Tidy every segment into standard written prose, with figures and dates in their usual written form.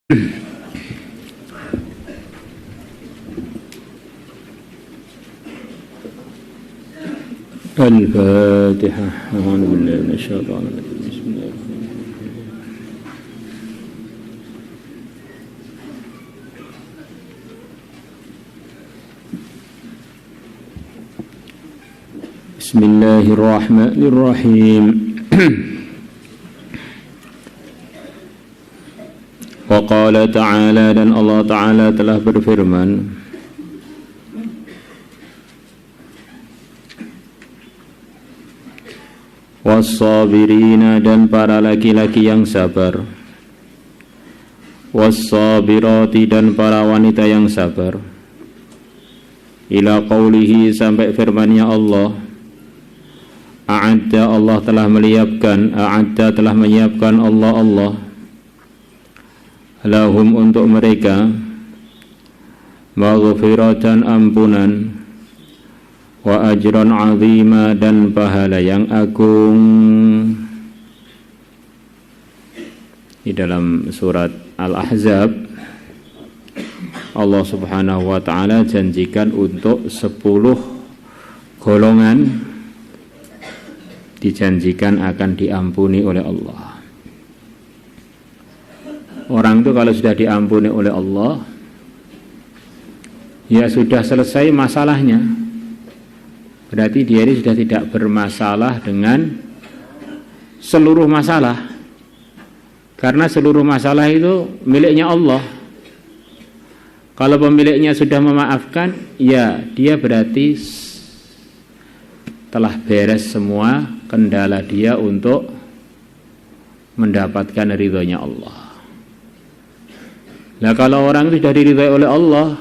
الفاتحة. أعوذ بالله من الشيطان الرجيم. بسم الله الرحمن الرحيم. بسم الله الرحمن الرحيم. Wa qala ta'ala, dan Allah Ta'ala telah berfirman, was-sabirina, dan para laki-laki yang sabar, was-sabirati, dan para wanita yang sabar, ila qawlihi, sampai firmannya Allah, a'adda, Allah telah menyiapkan Allah lahum, untuk mereka, maghfiratan, ampunan, wa ajran azima, dan pahala yang agung. Di dalam surat Al-Ahzab, Allah Subhanahu wa ta'ala janjikan untuk 10 golongan dijanjikan akan diampuni oleh Allah. Orang itu kalau sudah diampuni oleh Allah, ya sudah selesai masalahnya. Berarti dia ini sudah tidak bermasalah dengan seluruh masalah. Karena seluruh masalah itu miliknya Allah. Kalau pemiliknya sudah memaafkan, ya dia berarti telah beres semua kendala dia untuk mendapatkan ridhonya Allah. Nah, kalau orang sudah diridhai oleh Allah,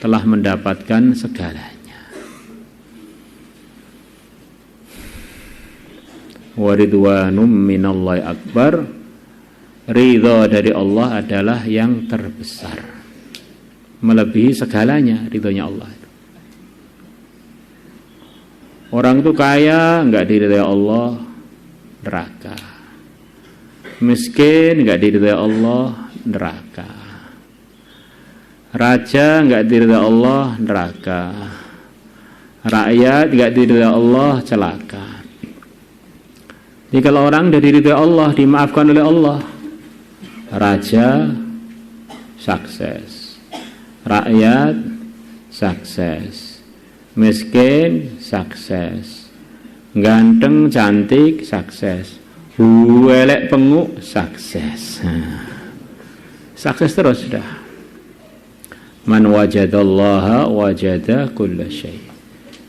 telah mendapatkan segalanya. Wa ridwanum minallahi akbar, ridha dari Allah adalah yang terbesar, melebihi segalanya ridhonya Allah. Orang itu kaya, enggak diridhai Allah, neraka. Miskin, enggak diridhai Allah, neraka. Raja enggak diridhai Allah, neraka. Rakyat enggak diridhai Allah, celaka. Jadi kalau orang sudah diridhai Allah, dimaafkan oleh Allah, raja sukses, rakyat sukses, miskin sukses, ganteng cantik sukses, elek penguk sukses. Sukses terus sudah. Man wajadallaha wajada kulla syai.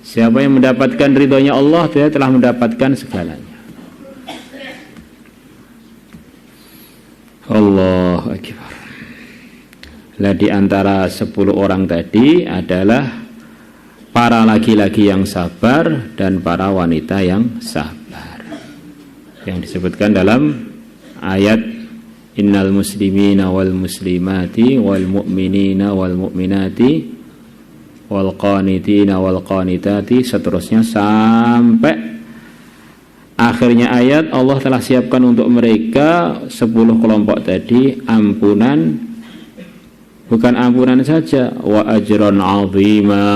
Siapa yang mendapatkan ridhonya Allah, dia telah mendapatkan segalanya. Allahu akbar. Lah di antara 10 orang tadi adalah para laki-laki yang sabar dan para wanita yang sabar, yang disebutkan dalam ayat innal muslimina wal muslimati wal mu'minina wal mu'minati wal qanitina wal qanitati, seterusnya sampai akhirnya ayat. Allah telah siapkan untuk mereka 10 kelompok tadi ampunan, bukan ampunan saja, wa ajran azima,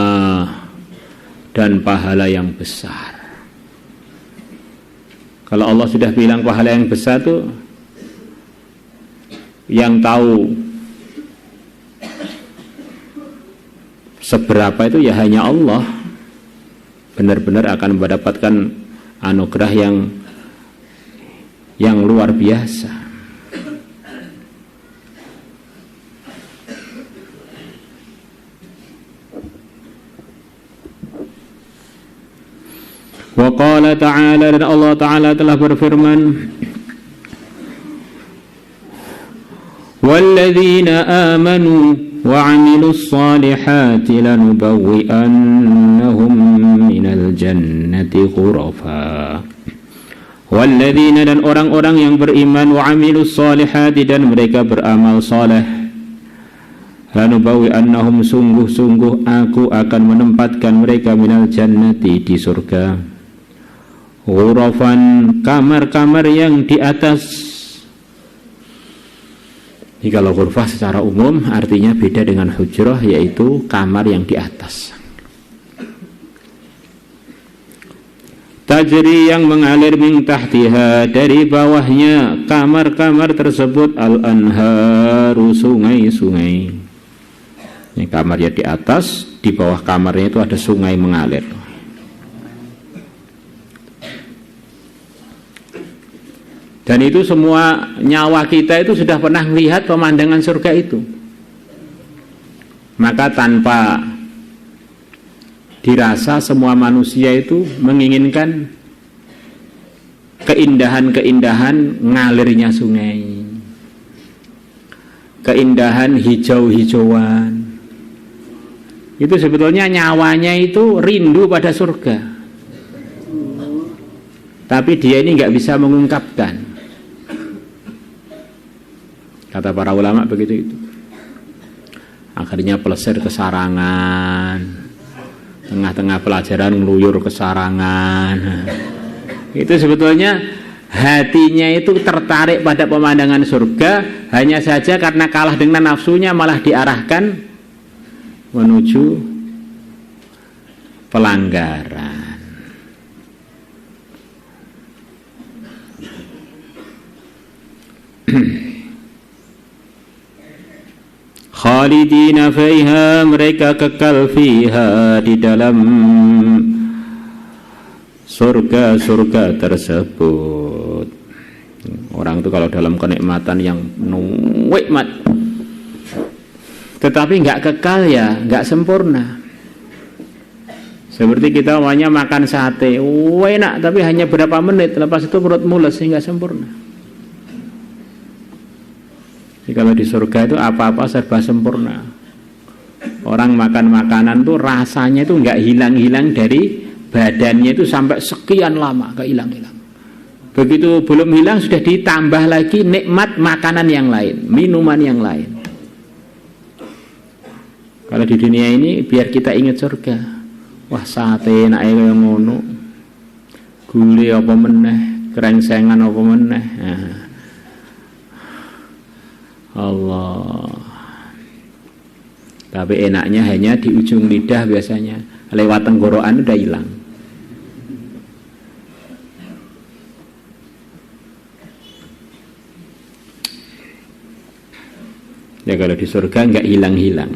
dan pahala yang besar. Kalau Allah sudah bilang pahala yang besar tuh, yang tahu seberapa itu ya hanya Allah. Benar-benar akan mendapatkan anugerah yang luar biasa. Wa qala ta'ala, dan Allah Ta'ala telah berfirman, walladzina amanu wa 'amilus salihati lanubawwi'annahum minal jannati ghurafa. Walladzina, dan orang-orang yang beriman, wa 'amilus salihati, dan mereka beramal saleh, lanubawwi'annahum, sungguh-sungguh aku akan menempatkan mereka minal jannati, di surga, ghurafan, kamar-kamar yang di atas Jadi kalau ghurfah secara umum artinya beda dengan hujrah, yaitu kamar yang di atas. Tajri yang mengalir min tahtiha, dari bawahnya kamar-kamar tersebut, al-anharu, sungai-sungai. Ini kamarnya di atas, di bawah kamarnya itu ada sungai mengalir. Dan itu semua nyawa kita itu sudah pernah melihat pemandangan surga itu. Maka tanpa dirasa semua manusia itu menginginkan keindahan-keindahan ngalirnya sungai, keindahan hijau-hijauan. Itu sebetulnya nyawanya itu rindu pada surga. Tapi dia ini nggak bisa mengungkapkan. Kata para ulama begitu itu. Akhirnya pelesir ke sarangan, tengah-tengah pelajaran ngeluyur ke sarangan. Itu sebetulnya hatinya itu tertarik pada pemandangan surga, hanya saja karena kalah dengan nafsunya malah diarahkan menuju pelanggaran. Khalidina fiha, mereka kekal fiha, di dalam surga-surga tersebut. Orang itu kalau dalam kenikmatan yang nikmat tetapi nggak kekal, ya nggak sempurna. Seperti kita hanya makan sate, enak tapi hanya berapa menit, lepas itu perut mules, nggak sempurna. Jadi kalau di surga itu apa-apa serba sempurna. Orang makan makanan tuh rasanya itu nggak hilang-hilang dari badannya itu sampai sekian lama, nggak hilang-hilang. Begitu belum hilang sudah ditambah lagi nikmat makanan yang lain, minuman yang lain. Kalau di dunia ini biar kita ingat surga, wah sate enak kaya ngono, gule apa meneh, krengsengan apa meneh. Nah. Allah. Tapi enaknya hanya di ujung lidah biasanya, lewat tenggorokan udah hilang. Ya kalau di surga nggak hilang-hilang.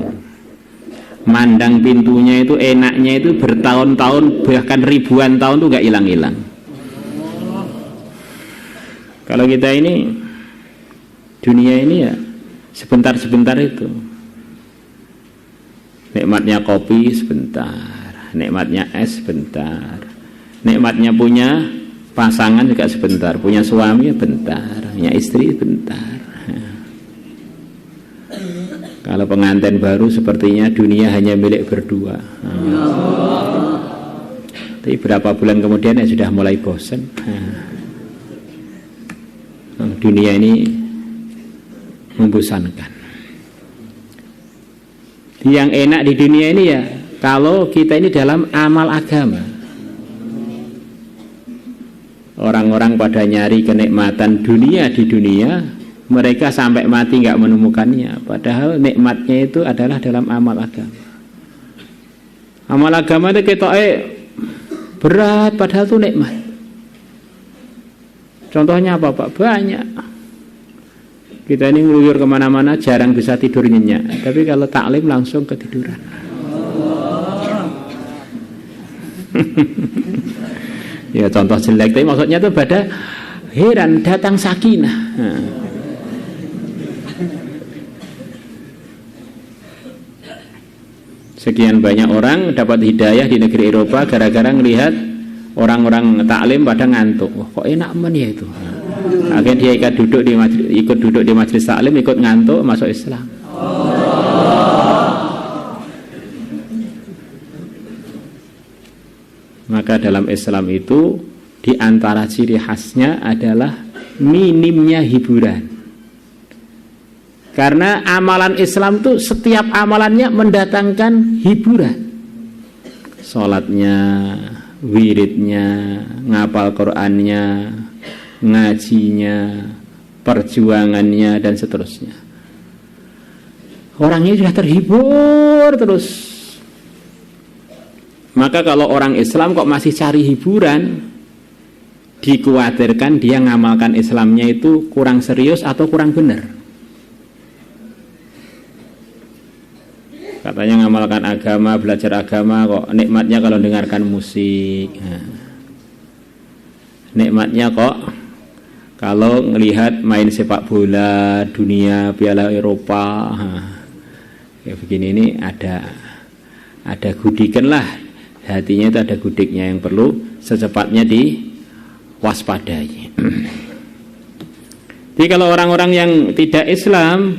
Mandang pintunya itu enaknya itu bertahun-tahun bahkan ribuan tahun tuh nggak hilang-hilang. Kalau kita ini dunia ini ya sebentar-sebentar itu. Nikmatnya kopi sebentar, nikmatnya es sebentar, nikmatnya punya pasangan juga sebentar, punya suami bentar, punya istri bentar. Kalau pengantin baru sepertinya dunia hanya milik berdua. Tapi berapa bulan kemudian ya sudah mulai bosan. Dunia ini membosankan. Yang enak di dunia ini ya kalau kita ini dalam amal agama. Orang-orang pada nyari kenikmatan dunia di dunia, mereka sampai mati nggak menemukannya. Padahal nikmatnya itu adalah dalam amal agama. Amal agama itu kita berat, padahal itu nikmat. Contohnya apa Pak? Banyak. Kita ini ngeluyur kemana-mana jarang bisa tidur nyenyak. Tapi kalau taklim langsung ketiduran. Ya contoh jelek, tapi maksudnya itu pada heran datang sakinah. Sekian banyak orang dapat hidayah di negeri Eropa gara-gara melihat orang-orang taklim pada ngantuk. Wah, kok enak men ya itu. Akhirnya dia ikut duduk di majelis taklim, ikut ngantuk, masuk Islam. Maka dalam Islam itu di antara ciri khasnya adalah minimnya hiburan. Karena amalan Islam itu setiap amalannya mendatangkan hiburan. Sholatnya, wiridnya, ngapal Qur'annya, ngajinya, perjuangannya dan seterusnya. orangnya sudah terhibur terus. Maka kalau orang Islam kok masih cari hiburan, dikhawatirkan dia ngamalkan Islamnya itu kurang serius atau kurang benar. Katanya ngamalkan agama, belajar agama, kok nikmatnya kalau dengarkan musik. Nikmatnya kok kalau melihat main sepak bola dunia, Piala Eropa. Kayak begini ini ada gudikan lah. Hatinya itu ada gudiknya yang perlu secepatnya diwaspadai. Jadi kalau orang-orang yang tidak Islam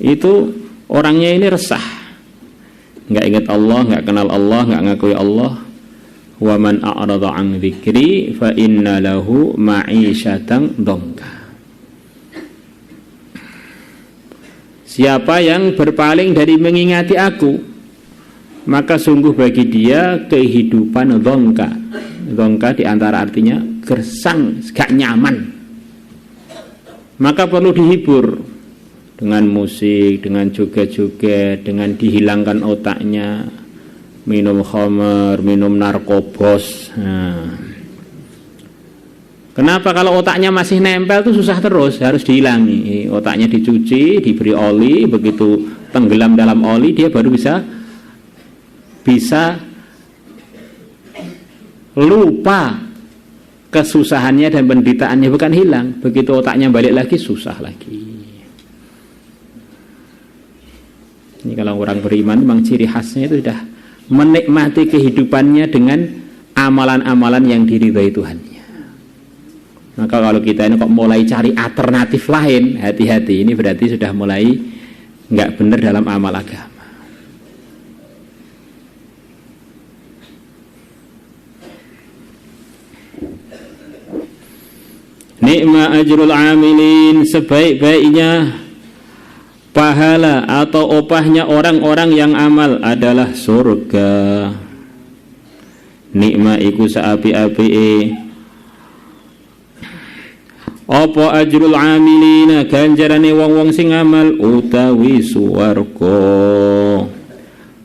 itu orangnya ini resah, nggak ingat Allah, nggak kenal Allah, nggak ngakui Allah. Wa man a'rada an dzikri fa inna lahu ma'isyatan dhanka. Siapa yang berpaling dari mengingati aku, maka sungguh bagi dia kehidupan dhanka. Dhanka diantara artinya gersang, gak nyaman. Maka perlu dihibur dengan musik, dengan joget-joget, dengan dihilangkan otaknya, minum khamr, minum narkobos. Kenapa kalau otaknya masih nempel itu susah terus, harus dihilangi. Otaknya dicuci, diberi oli, begitu tenggelam dalam oli dia baru bisa lupa kesusahannya dan penderitaannya, bukan hilang. Begitu otaknya balik lagi susah lagi. Ini kalau orang beriman memang ciri khasnya itu sudah menikmati kehidupannya dengan amalan-amalan yang diridhai Tuhannya. Maka kalau kita ini kok mulai cari alternatif lain, hati-hati, ini berarti sudah mulai nggak benar dalam amal agama. Ni'ma ajrul amilin, sebaik-baiknya pahala atau opahnya orang-orang yang amal adalah surga. Nikma iku saapi-api apa ajrul amilina, ganjarane wong-wong sing amal utawi swarga.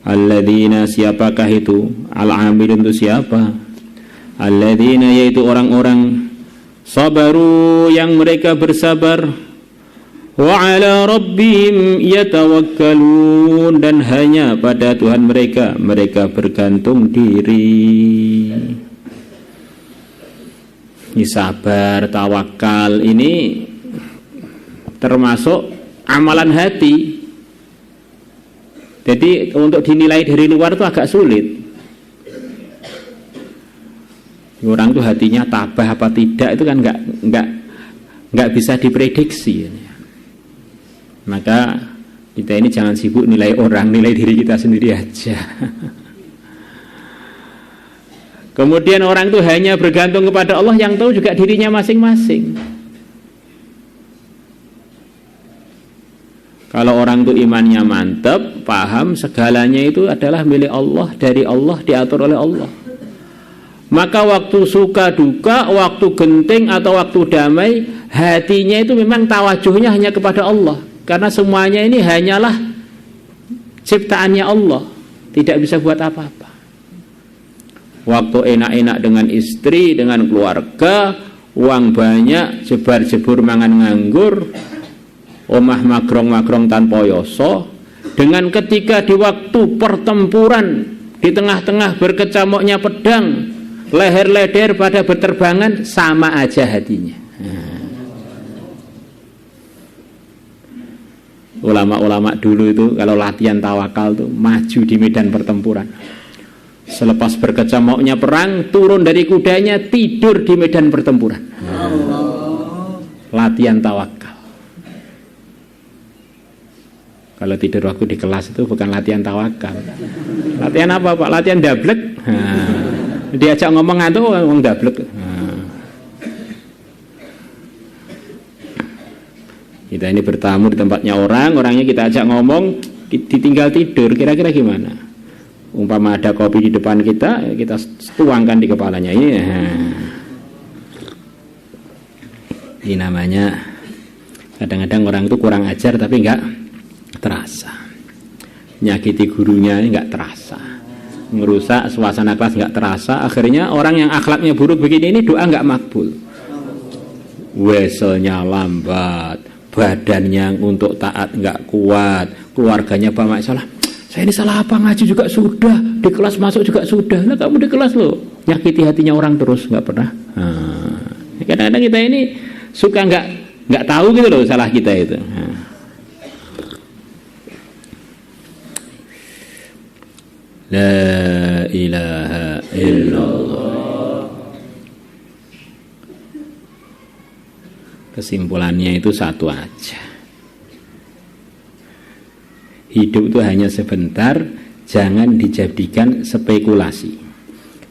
Alladzina, siapakah itu? Al-amilun itu siapa? Alladzina, yaitu orang-orang sabaru yang mereka bersabar, wa ala rabbihim yatawakkalun, dan hanya pada Tuhan mereka bergantung diri. Ini sabar, tawakal ini termasuk amalan hati. Jadi untuk dinilai dari luar itu agak sulit. Orang itu hatinya tabah apa tidak itu kan nggak bisa diprediksi. Maka kita ini jangan sibuk nilai orang, nilai diri kita sendiri aja. Kemudian orang itu hanya bergantung kepada Allah, yang tahu juga dirinya masing-masing. Kalau orang itu imannya mantap, paham segalanya itu adalah milik Allah, dari Allah, diatur oleh Allah. Maka waktu suka duka, waktu genting atau waktu damai, hatinya itu memang tawajuhnya hanya kepada Allah. Karena semuanya ini hanyalah ciptaannya Allah, tidak bisa buat apa-apa. Waktu enak-enak dengan istri, dengan keluarga, uang banyak, jebar-jebur mangan nganggur, omah magrong-magrong tanpa yoso. Dengan ketika di waktu pertempuran, di tengah-tengah berkecamuknya pedang, leher-leder pada berterbangan, sama aja hatinya. Ulama-ulama dulu itu kalau latihan tawakal tuh maju di medan pertempuran. Selepas berkecamuknya perang, turun dari kudanya, tidur di medan pertempuran. Latihan tawakal. Kalau tidur waktu di kelas itu bukan latihan tawakal. Latihan apa, Pak? Latihan dablek. Diajak ngomong ngantuk, ngomong dablek. Kita ini bertamu di tempatnya orang, orangnya kita ajak ngomong, ditinggal tidur, kira-kira gimana? Umpama ada kopi di depan kita tuangkan di kepalanya. Ini namanya kadang-kadang orang itu kurang ajar tapi enggak terasa. nyakiti gurunya nggak terasa, ngerusak suasana kelas nggak terasa. Akhirnya orang yang akhlaknya buruk begini ini doa nggak makbul. Weselnya lambat, badannya untuk taat nggak kuat, keluarganya bermasalah. Saya ini salah apa, ngaji juga sudah, di kelas masuk juga sudah. Nah kamu di kelas loh, nyakiti hatinya orang terus nggak pernah. Kadang-kadang kita ini suka nggak tahu gitu loh salah kita itu. La ilaha illallah. Kesimpulannya itu satu aja. Hidup itu hanya sebentar, jangan dijadikan spekulasi.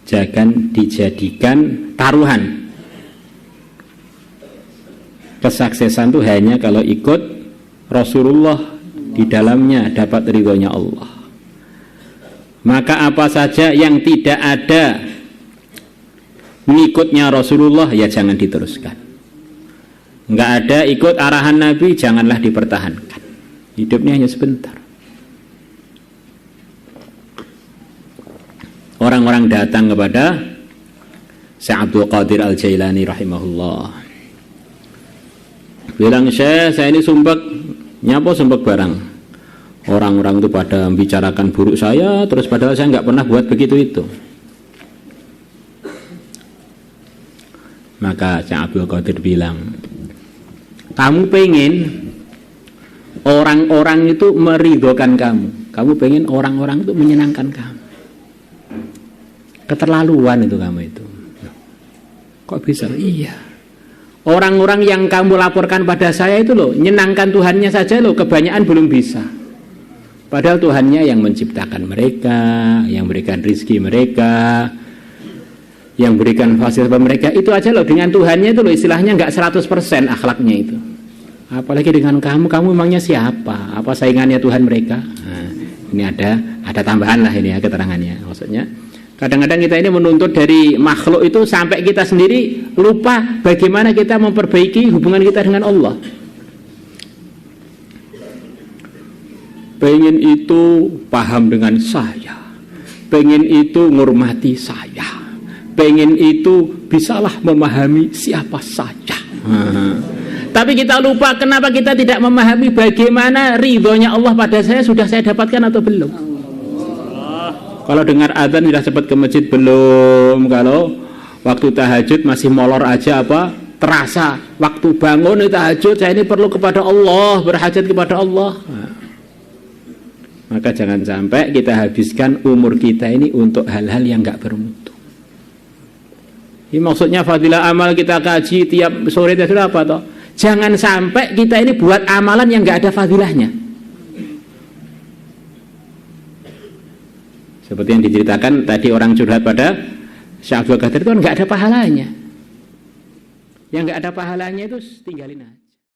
Jangan dijadikan taruhan. Kesuksesan itu hanya kalau ikut Rasulullah, di dalamnya dapat ridhonya Allah. Maka apa saja yang tidak ada ngikutnya Rasulullah ya jangan diteruskan. Enggak ada ikut arahan Nabi, janganlah dipertahankan. Hidupnya hanya sebentar. Orang-orang datang kepada Syekh Abdul Qadir Al-Jailani rahimahullah. Bilang, "Syekh, saya ini sumpek." Nyapa sumpek barang? Orang-orang itu pada membicarakan buruk saya, terus padahal saya nggak pernah buat begitu itu. Maka Syekh Abdul Qadir bilang, kamu pengen orang-orang itu meridhokan kamu. Kamu pengen orang-orang itu menyenangkan kamu. Keterlaluan itu kamu itu. Kok bisa? Iya. Orang-orang yang kamu laporkan pada saya itu loh, menyenangkan Tuhannya saja loh, kebanyakan belum bisa. Padahal Tuhannya yang menciptakan mereka, yang berikan rizki mereka, yang berikan fasilitas mereka. Itu aja loh, dengan Tuhannya itu loh istilahnya nggak 100% akhlaknya itu. Apalagi dengan kamu emangnya siapa? Apa saingannya Tuhan mereka? Nah, ini ada tambahan lah ini ya keterangannya. Maksudnya kadang-kadang kita ini menuntut dari makhluk itu sampai kita sendiri lupa bagaimana kita memperbaiki hubungan kita dengan Allah. Pengen itu paham dengan saya, pengen itu ngurmati saya, pengen itu bisalah memahami siapa saja. Tapi kita lupa kenapa kita tidak memahami bagaimana ridhonya Allah pada saya sudah saya dapatkan atau belum. Kalau dengar adzan sudah cepat ke masjid belum, kalau waktu tahajud masih molor aja apa terasa, waktu bangun tahajud saya ini perlu kepada Allah, berhajat kepada Allah. Maka jangan sampai kita habiskan umur kita ini untuk hal-hal yang enggak bermutu. Ini maksudnya fadilah amal kita kaji tiap sore itu apa toh? Jangan sampai kita ini buat amalan yang enggak ada fadilahnya. Seperti yang diceritakan tadi orang curhat pada Syekh Abdul Qadir itu kan enggak ada pahalanya. Yang enggak ada pahalanya itu tinggalin aja.